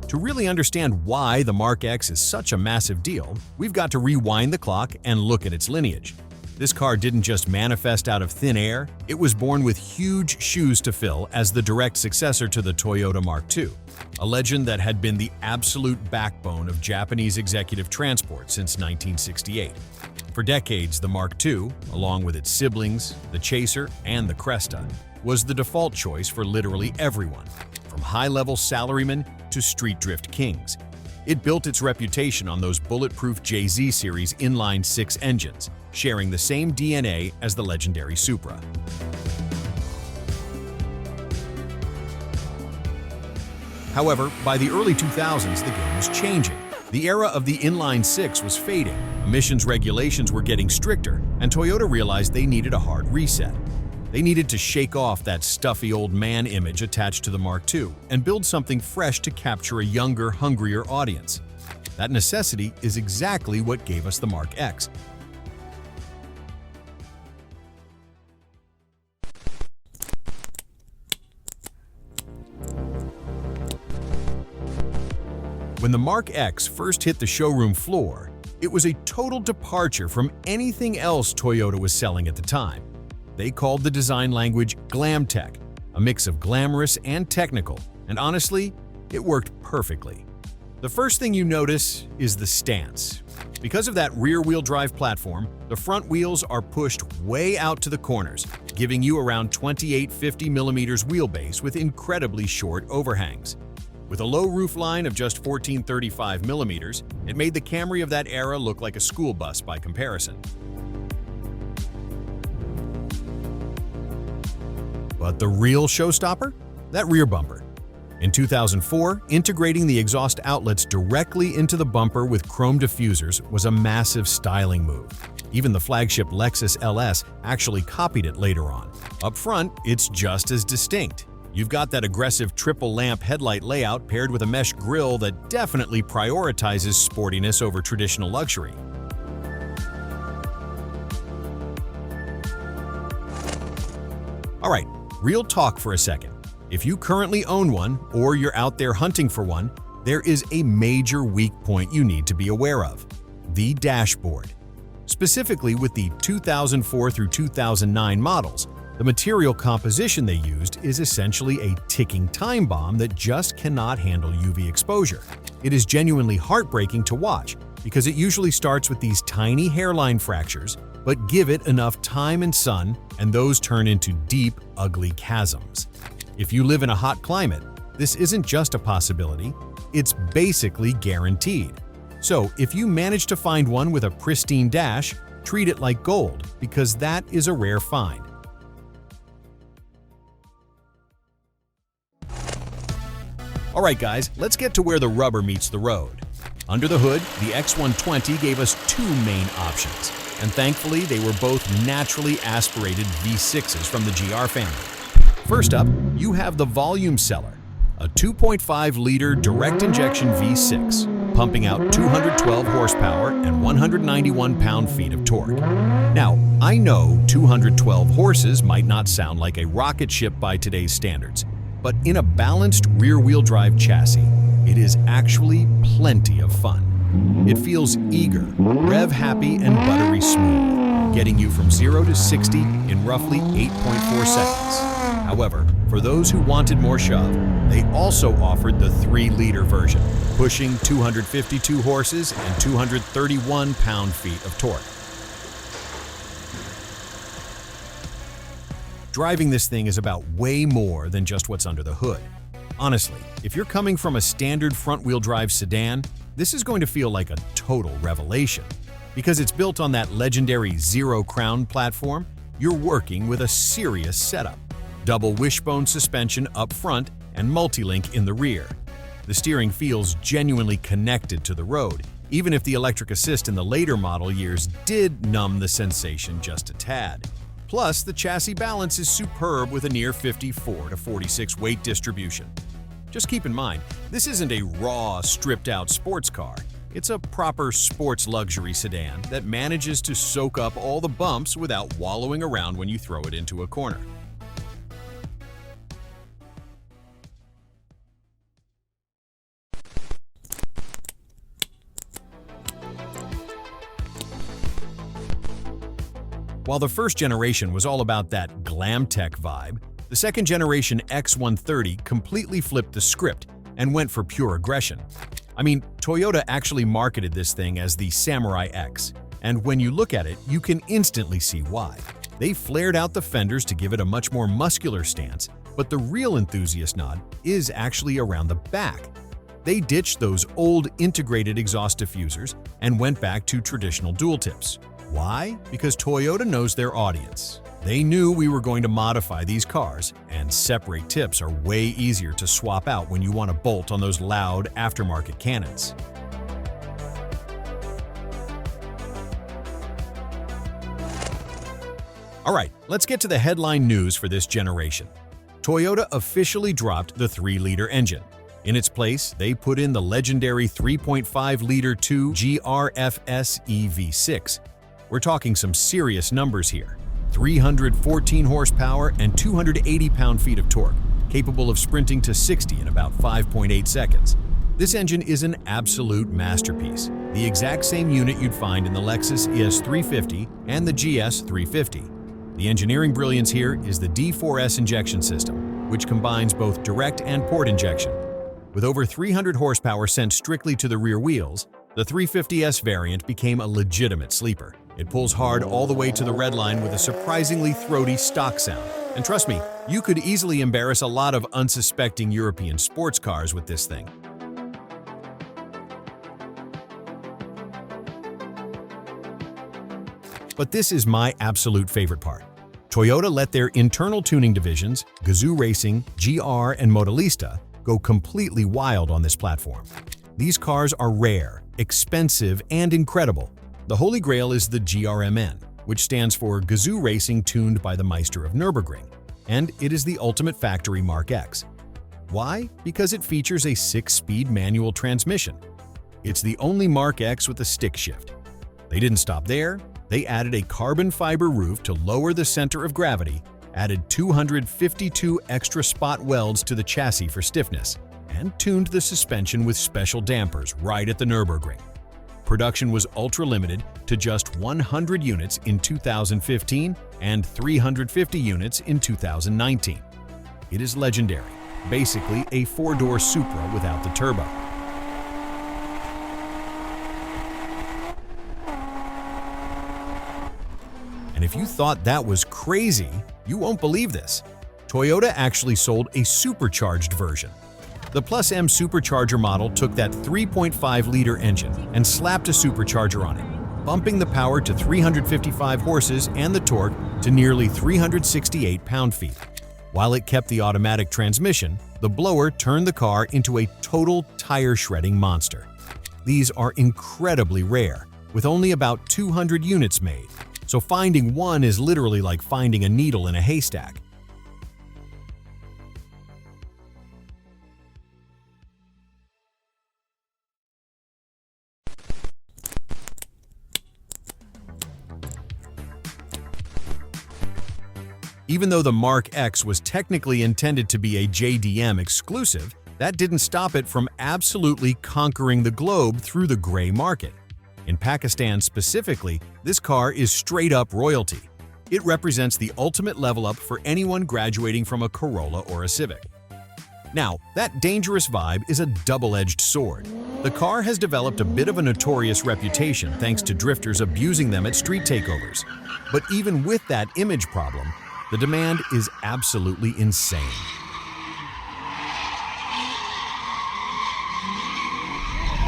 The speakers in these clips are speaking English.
To really understand why the Mark X is such a massive deal, we've got to rewind the clock and look at its lineage. This car didn't just manifest out of thin air, it was born with huge shoes to fill as the direct successor to the Toyota Mark II, a legend that had been the absolute backbone of Japanese executive transport since 1968. For decades, the Mark II, along with its siblings, the Chaser, and the Cresta, was the default choice for literally everyone, from high-level salarymen to street drift kings. It built its reputation on those bulletproof JZ series inline-six engines, sharing the same DNA as the legendary Supra. However, by the early 2000s, the game was changing. The era of the inline-six was fading, emissions regulations were getting stricter, and Toyota realized they needed a hard reset. They needed to shake off that stuffy old man image attached to the Mark II and build something fresh to capture a younger, hungrier audience. That necessity is exactly what gave us the Mark X. When the Mark X first hit the showroom floor, it was a total departure from anything else Toyota was selling at the time. They called the design language glam tech, a mix of glamorous and technical, and honestly, it worked perfectly. The first thing you notice is the stance. Because of that rear-wheel drive platform, the front wheels are pushed way out to the corners, giving you around 2850mm wheelbase with incredibly short overhangs. With a low roofline of just 1435mm, it made the Camry of that era look like a school bus by comparison. But the real showstopper? That rear bumper. In 2004, integrating the exhaust outlets directly into the bumper with chrome diffusers was a massive styling move. Even the flagship Lexus LS actually copied it later on. Up front, it's just as distinct. You've got that aggressive triple-lamp headlight layout paired with a mesh grille that definitely prioritizes sportiness over traditional luxury. Alright, real talk for a second. If you currently own one, or you're out there hunting for one, there is a major weak point you need to be aware of: the dashboard. Specifically with the 2004 through 2009 models, the material composition they used is essentially a ticking time bomb that just cannot handle UV exposure. It is genuinely heartbreaking to watch because it usually starts with these tiny hairline fractures, but give it enough time and sun, and those turn into deep, ugly chasms. If you live in a hot climate, this isn't just a possibility, it's basically guaranteed. So if you manage to find one with a pristine dash, treat it like gold, because that is a rare find. Alright guys, let's get to where the rubber meets the road. Under the hood, the X120 gave us two main options, and thankfully they were both naturally aspirated V6s from the GR family. First up, you have the volume seller, a 2.5-liter direct-injection V6, pumping out 212 horsepower and 191 pound-feet of torque. Now, I know 212 horses might not sound like a rocket ship by today's standards, but in a balanced rear-wheel drive chassis, it is actually plenty of fun. It feels eager, rev-happy, and buttery smooth, getting you from 0 to 60 in roughly 8.4 seconds. However, for those who wanted more shove, they also offered the 3-liter version, pushing 252 horses and 231 pound-feet of torque. Driving this thing is about way more than just what's under the hood. Honestly, if you're coming from a standard front-wheel drive sedan, this is going to feel like a total revelation. Because it's built on that legendary Zero Crown platform, you're working with a serious setup. Double wishbone suspension up front and multi-link in the rear. The steering feels genuinely connected to the road, even if the electric assist in the later model years did numb the sensation just a tad. Plus, the chassis balance is superb with a near 54 to 46 weight distribution. Just keep in mind, this isn't a raw, stripped-out sports car. It's a proper sports luxury sedan that manages to soak up all the bumps without wallowing around when you throw it into a corner. While the first generation was all about that glam tech vibe, the second generation X130 completely flipped the script and went for pure aggression. I mean, Toyota actually marketed this thing as the Samurai X, and when you look at it, you can instantly see why. They flared out the fenders to give it a much more muscular stance, but the real enthusiast nod is actually around the back. They ditched those old integrated exhaust diffusers and went back to traditional dual tips. Why? Because Toyota knows their audience. They knew we were going to modify these cars, and separate tips are way easier to swap out when you want to bolt on those loud aftermarket cannons. Alright, let's get to the headline news for this generation. Toyota officially dropped the 3-liter engine. In its place, they put in the legendary 3.5-liter 2 GRFS EV6. We're talking some serious numbers here. 314 horsepower and 280 pound-feet of torque, capable of sprinting to 60 in about 5.8 seconds. This engine is an absolute masterpiece, the exact same unit you'd find in the Lexus ES350 and the GS350. The engineering brilliance here is the D4S injection system, which combines both direct and port injection. With over 300 horsepower sent strictly to the rear wheels, the 350S variant became a legitimate sleeper. It pulls hard all the way to the red line with a surprisingly throaty stock sound. And trust me, you could easily embarrass a lot of unsuspecting European sports cars with this thing. But this is my absolute favorite part. Toyota let their internal tuning divisions, Gazoo Racing, GR, and Modelista, go completely wild on this platform. These cars are rare, expensive, and incredible. The holy grail is the GRMN, which stands for Gazoo Racing tuned by the Meister of Nürburgring, and it is the ultimate factory Mark X. Why? Because it features a 6-speed manual transmission. It's the only Mark X with a stick shift. They didn't stop there. They added a carbon fiber roof to lower the center of gravity, added 252 extra spot welds to the chassis for stiffness, and tuned the suspension with special dampers right at the Nürburgring. Production was ultra-limited to just 100 units in 2015 and 350 units in 2019. It is legendary, basically a 4-door Supra without the turbo. And if you thought that was crazy, you won't believe this. Toyota actually sold a supercharged version. The Plus M supercharger model took that 3.5-liter engine and slapped a supercharger on it, bumping the power to 355 horses and the torque to nearly 368 pound-feet. While it kept the automatic transmission, the blower turned the car into a total tire-shredding monster. These are incredibly rare, with only about 200 units made, so finding one is literally like finding a needle in a haystack. Even though the Mark X was technically intended to be a JDM exclusive, that didn't stop it from absolutely conquering the globe through the gray market. In Pakistan specifically, this car is straight-up royalty. It represents the ultimate level up for anyone graduating from a Corolla or a Civic. Now, that dangerous vibe is a double-edged sword. The car has developed a bit of a notorious reputation thanks to drifters abusing them at street takeovers. But even with that image problem, the demand is absolutely insane.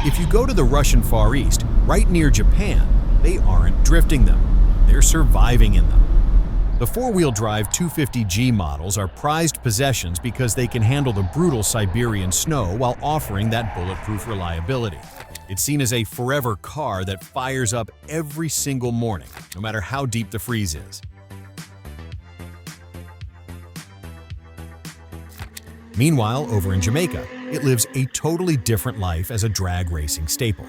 If you go to the Russian Far East, right near Japan, they aren't drifting them. They're surviving in them. The four-wheel drive 250G models are prized possessions because they can handle the brutal Siberian snow while offering that bulletproof reliability. It's seen as a forever car that fires up every single morning, no matter how deep the freeze is. Meanwhile, over in Jamaica, it lives a totally different life as a drag racing staple.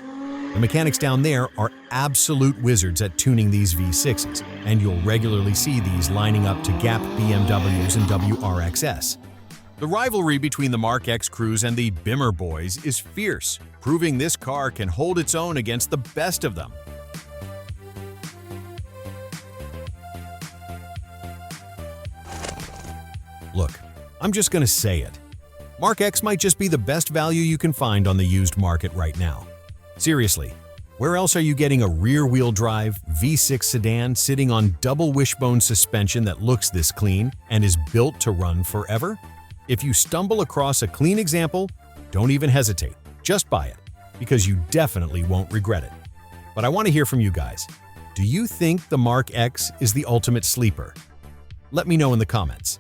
The mechanics down there are absolute wizards at tuning these V6s, and you'll regularly see these lining up to Gap BMWs and WRXS. The rivalry between the Mark X crews and the Bimmer boys is fierce, proving this car can hold its own against the best of them. Look, I'm just gonna say it. Mark X might just be the best value you can find on the used market right now. Seriously, where else are you getting a rear-wheel drive V6 sedan sitting on double wishbone suspension that looks this clean and is built to run forever? If you stumble across a clean example, don't even hesitate. Just buy it, because you definitely won't regret it. But I want to hear from you guys. Do you think the Mark X is the ultimate sleeper? Let me know in the comments.